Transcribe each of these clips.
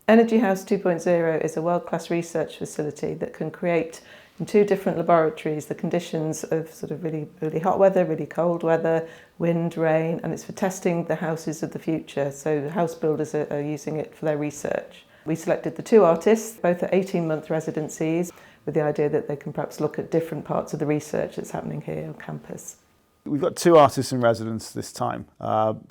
Energy House 2.0 is a world-class research facility that can create in 2 different laboratories the conditions of sort of really, really hot weather, really cold weather, wind, rain, and it's for testing the houses of the future. So house builders are using it for their research. We selected the 2 artists, both at 18-month residencies, with the idea that they can perhaps look at different parts of the research that's happening here on campus. We've got 2 artists in residence this time,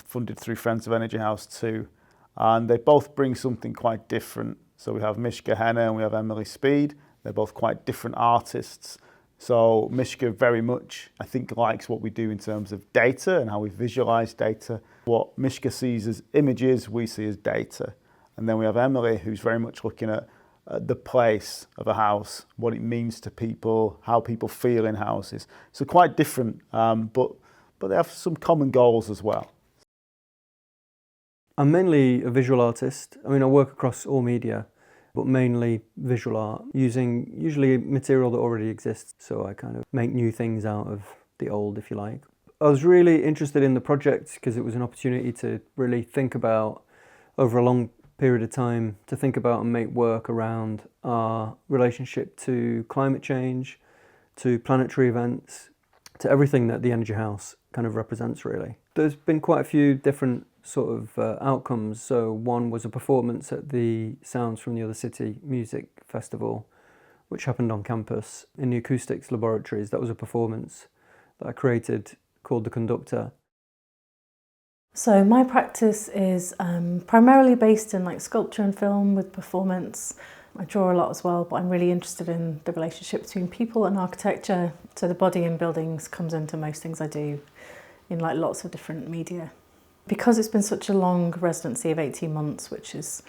funded through Friends of Energy House 2. And they both bring something quite different. So we have Mishka Henner and we have Emily Speed. They're both quite different artists. So Mishka very much, I think, likes what we do in terms of data and how we visualize data. What Mishka sees as images, we see as data. And then we have Emily, who's very much looking at the place of a house, what it means to people, how people feel in houses. So quite different, but they have some common goals as well. I'm mainly a visual artist. I mean, I work across all media, but mainly visual art, using usually material that already exists. So I kind of make new things out of the old, if you like. I was really interested in the project because it was an opportunity to really think about, over a long period of time, to think about and make work around our relationship to climate change, to planetary events, to everything that the Energy House kind of represents, really. There's been quite a few different sort of outcomes. So one was a performance at the Sounds from the Other City Music Festival, which happened on campus in the acoustics laboratories. That was a performance that I created called The Conductor. So my practice is primarily based in like sculpture and film with performance. I draw a lot as well, but I'm really interested in the relationship between people and architecture. So the body in buildings comes into most things I do in like lots of different media. Because it's been such a long residency of 18 months, which is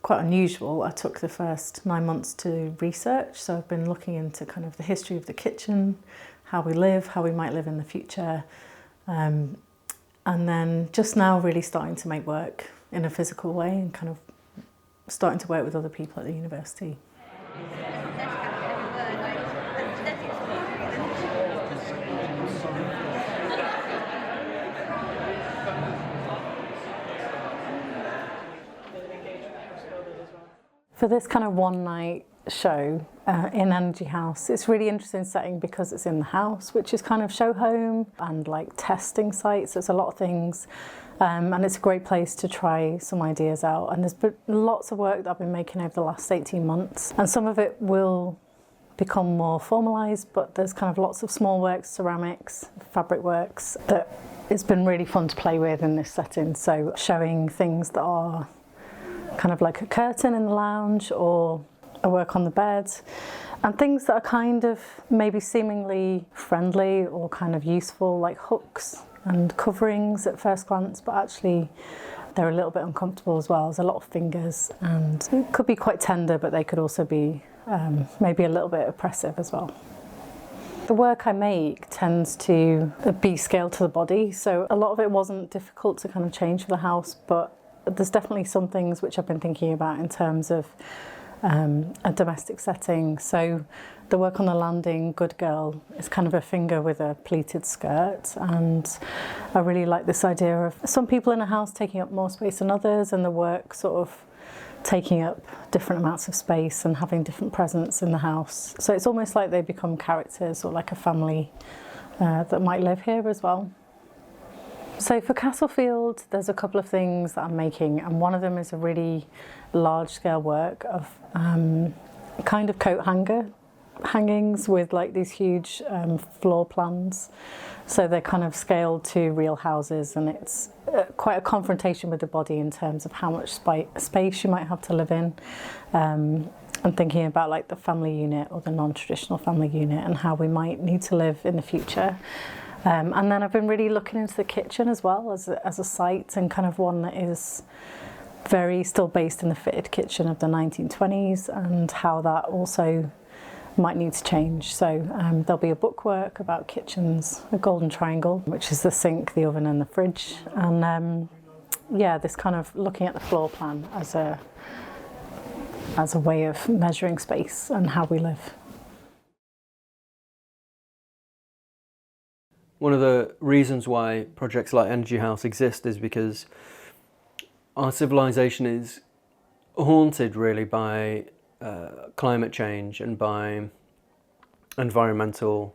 quite unusual, I took the first 9 months to research. So I've been looking into kind of the history of the kitchen, how we live, how we might live in the future. And then just now really starting to make work in a physical way and kind of starting to work with other people at the university. For this kind of one-night show in Energy House, it's really interesting setting because it's in the house, which is kind of show home and like testing sites. There's a lot of things, and it's a great place to try some ideas out. And there's been lots of work that I've been making over the last 18 months, and some of it will become more formalised, but there's kind of lots of small works, ceramics, fabric works, that it's been really fun to play with in this setting. So showing things that are kind of like a curtain in the lounge or a work on the bed, and things that are kind of maybe seemingly friendly or kind of useful, like hooks and coverings at first glance, but actually they're a little bit uncomfortable as well. There's a lot of fingers and it could be quite tender, but they could also be maybe a little bit oppressive as well. The work I make tends to be scaled to the body, so a lot of it wasn't difficult to kind of change for the house, but there's definitely some things which I've been thinking about in terms of a domestic setting. So the work on the landing, Good Girl, is kind of a finger with a pleated skirt, and I really like this idea of some people in a house taking up more space than others, and the work sort of taking up different amounts of space and having different presence in the house. So it's almost like they become characters or like a family that might live here as well. So for Castlefield, there's a couple of things that I'm making, and one of them is a really large-scale work of kind of coat hangings with like these huge floor plans. So they're kind of scaled to real houses, and it's quite a confrontation with the body in terms of how much space you might have to live in. And thinking about like the family unit or the non-traditional family unit and how we might need to live in the future. And then I've been really looking into the kitchen as well as a site, and kind of one that is very still based in the fitted kitchen of the 1920s, and how that also might need to change. So there'll be a bookwork about kitchens, a golden triangle, which is the sink, the oven and the fridge. And yeah, this kind of looking at the floor plan as a way of measuring space and how we live. One of the reasons why projects like Energy House exist is because our civilization is haunted really by climate change and by environmental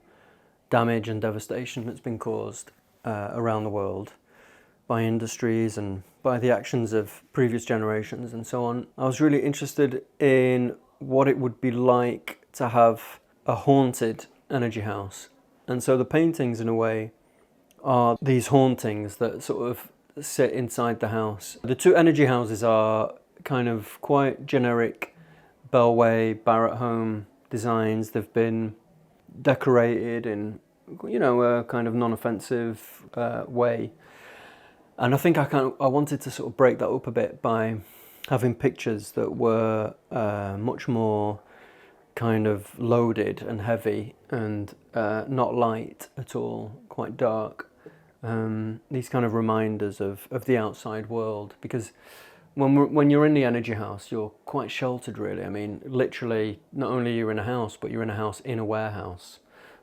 damage and devastation that's been caused around the world by industries and by the actions of previous generations and so on. I was really interested in what it would be like to have a haunted energy house. And so the paintings, in a way, are these hauntings that sort of sit inside the house. The two energy houses are kind of quite generic Bellway, Barratt Home designs. They've been decorated in, you know, a kind of non-offensive way. And I think I wanted to sort of break that up a bit by having pictures that were much more kind of loaded and heavy and not light at all, quite dark. These kind of reminders of the outside world, because when you're in the energy house, you're quite sheltered, really. I mean, literally, not only are you in a house, but you're in a house in a warehouse.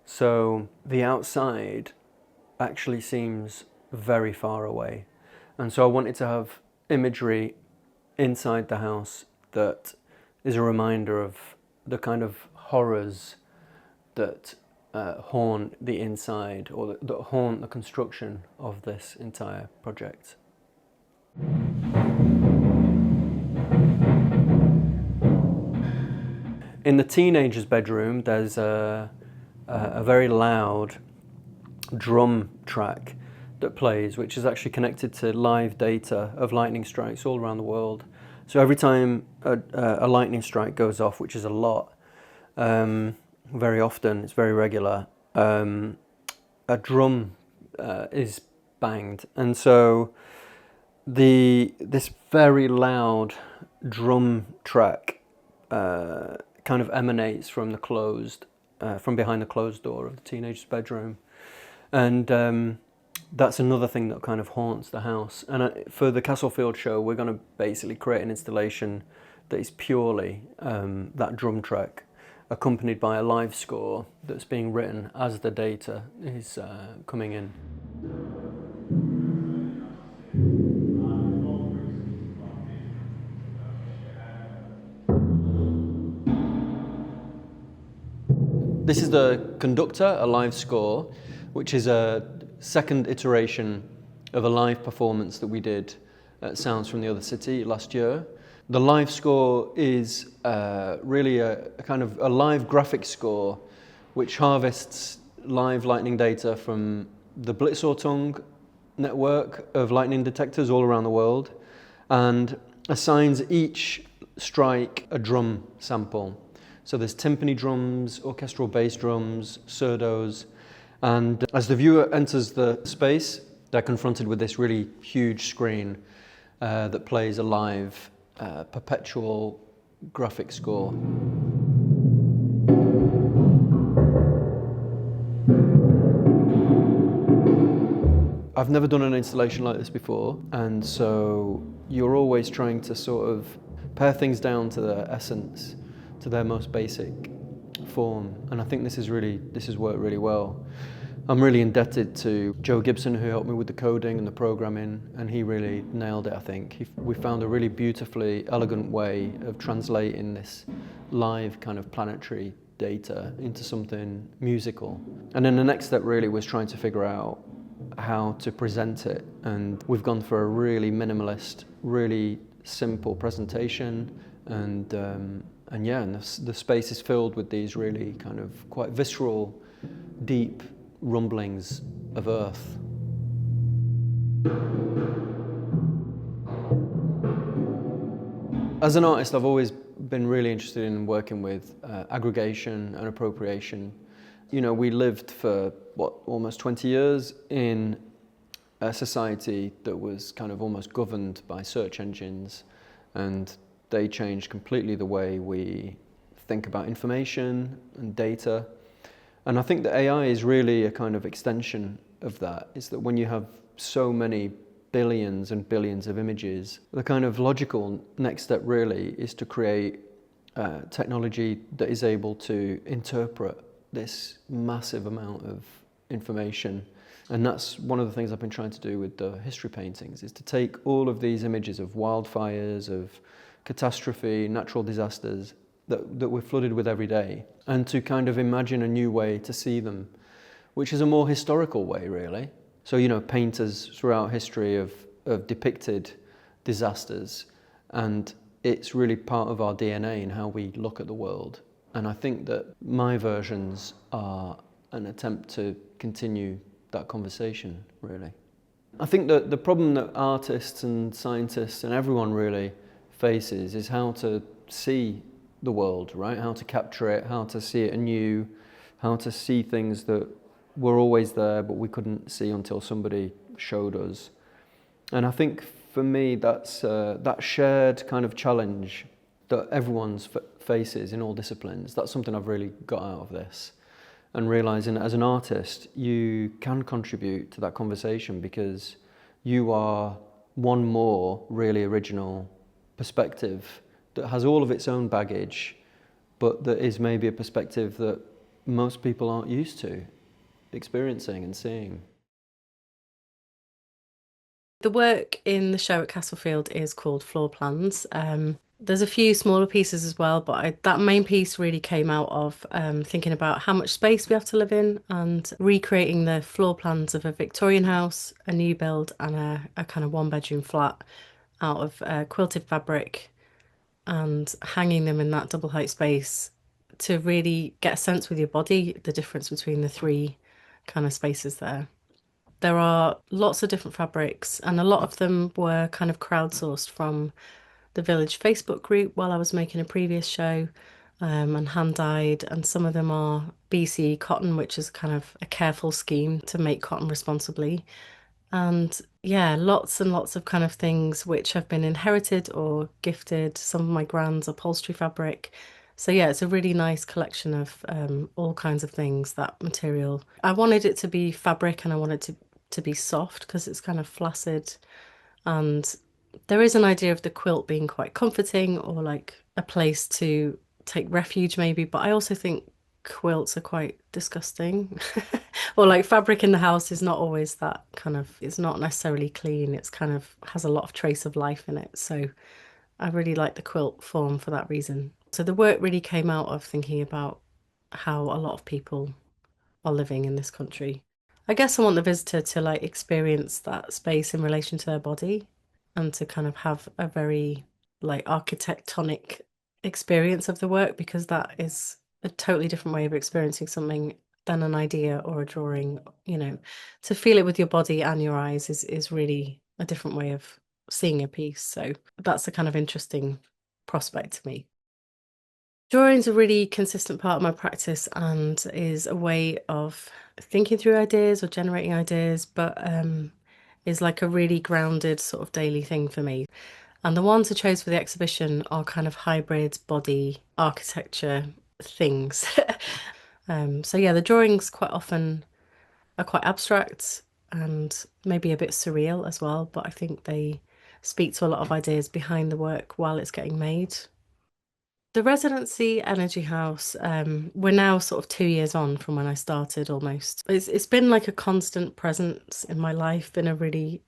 So the outside actually seems very far away. And so I wanted to have imagery inside the house that is a reminder of the kind of horrors that haunt the inside, or that haunt the construction of this entire project. In the teenager's bedroom, there's a very loud drum track that plays, which is actually connected to live data of lightning strikes all around the world. So every time a lightning strike goes off, which is a lot, very often, it's very regular, a drum is banged. And so this very loud drum track kind of emanates from from behind the closed door of the teenager's bedroom. And that's another thing that kind of haunts the house. And for the Castlefield show, we're going to basically create an installation that is purely that drum track, accompanied by a live score that's being written as the data is coming in. This is the conductor, a live score, which is a second iteration of a live performance that we did at Sounds from the Other City last year. The live score is really a kind of a live graphic score which harvests live lightning data from the Blitzortung network of lightning detectors all around the world and assigns each strike a drum sample. So there's timpani drums, orchestral bass drums, surdos, and as the viewer enters the space, they're confronted with this really huge screen that plays a live, perpetual graphic score. I've never done an installation like this before, and so you're always trying to sort of pare things down to their essence, to their most basic form, and I think this has worked really well. I'm really indebted to Joe Gibson, who helped me with the coding and the programming, and he really nailed it, I think. We found a really beautifully elegant way of translating this live kind of planetary data into something musical. And then the next step really was trying to figure out how to present it, and we've gone for a really minimalist, really simple presentation, and the space is filled with these really kind of quite visceral, deep rumblings of earth. As an artist, I've always been really interested in working with aggregation and appropriation. You know, we lived for, almost 20 years in a society that was kind of almost governed by search engines, and they changed completely the way we think about information and data. And I think that AI is really a kind of extension of that. Is that when you have so many billions and billions of images, the kind of logical next step really is to create technology that is able to interpret this massive amount of information. And that's one of the things I've been trying to do with the history paintings, is to take all of these images of wildfires, of catastrophe, natural disasters that we're flooded with every day, and to kind of imagine a new way to see them, which is a more historical way, really. So, you know, painters throughout history have depicted disasters, and it's really part of our DNA in how we look at the world. And I think that my versions are an attempt to continue that conversation, really. I think that the problem that artists and scientists and everyone really faces is how to see the world, right? How to capture it, how to see it anew, how to see things that were always there but we couldn't see until somebody showed us. And I think for me that's that shared kind of challenge that everyone faces in all disciplines. That's something I've really got out of this. And realising that as an artist, you can contribute to that conversation because you are one more really original perspective that has all of its own baggage, but that is maybe a perspective that most people aren't used to experiencing and seeing. The work in the show at Castlefield is called Floor Plans. There's a few smaller pieces as well, but that main piece really came out of thinking about how much space we have to live in and recreating the floor plans of a Victorian house, a new build and a kind of one-bedroom flat out of quilted fabric and hanging them in that double height space to really get a sense with your body the difference between the three kind of spaces there. There are lots of different fabrics and a lot of them were kind of crowdsourced from the Village Facebook group while I was making a previous show and hand dyed, and some of them are BC cotton, which is kind of a careful scheme to make cotton responsibly. And yeah, lots and lots of kind of things which have been inherited or gifted. Some of my grand's upholstery fabric. So yeah, it's a really nice collection of all kinds of things, that material. I wanted it to be fabric and I wanted it to be soft because it's kind of flaccid, and there is an idea of the quilt being quite comforting or like a place to take refuge maybe, but I also think quilts are quite disgusting. Or like fabric in the house is not always that kind of, it's not necessarily clean, it's kind of has a lot of trace of life in it. So I really like the quilt form for that reason. So the work really came out of thinking about how a lot of people are living in this country. I guess I want the visitor to like experience that space in relation to their body and to kind of have a very like architectonic experience of the work, because that is a totally different way of experiencing something than an idea or a drawing. You know, to feel it with your body and your eyes is really a different way of seeing a piece. So that's a kind of interesting prospect to me. Drawing's a really consistent part of my practice and is a way of thinking through ideas or generating ideas, but is like a really grounded sort of daily thing for me. And the ones I chose for the exhibition are kind of hybrid body architecture things. So yeah, the drawings quite often are quite abstract and maybe a bit surreal as well, but I think they speak to a lot of ideas behind the work while it's getting made. The residency Energy House, we're now sort of 2 years on from when I started almost. It's been like a constant presence in my life in a really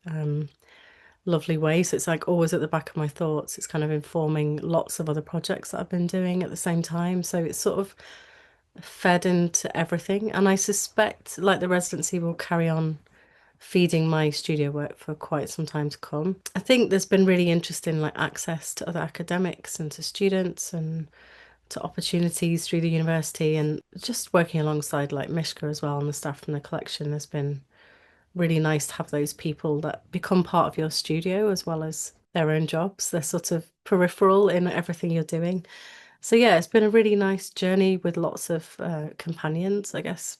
lovely way. So it's like always at the back of my thoughts. It's kind of informing lots of other projects that I've been doing at the same time. So it's sort of fed into everything. And I suspect like the residency will carry on feeding my studio work for quite some time to come. I think there's been really interesting like access to other academics and to students and to opportunities through the university, and just working alongside like Mishka as well and the staff from the collection has been really nice to have those people that become part of your studio as well as their own jobs. They're sort of peripheral in everything you're doing. So yeah, it's been a really nice journey with lots of companions, I guess,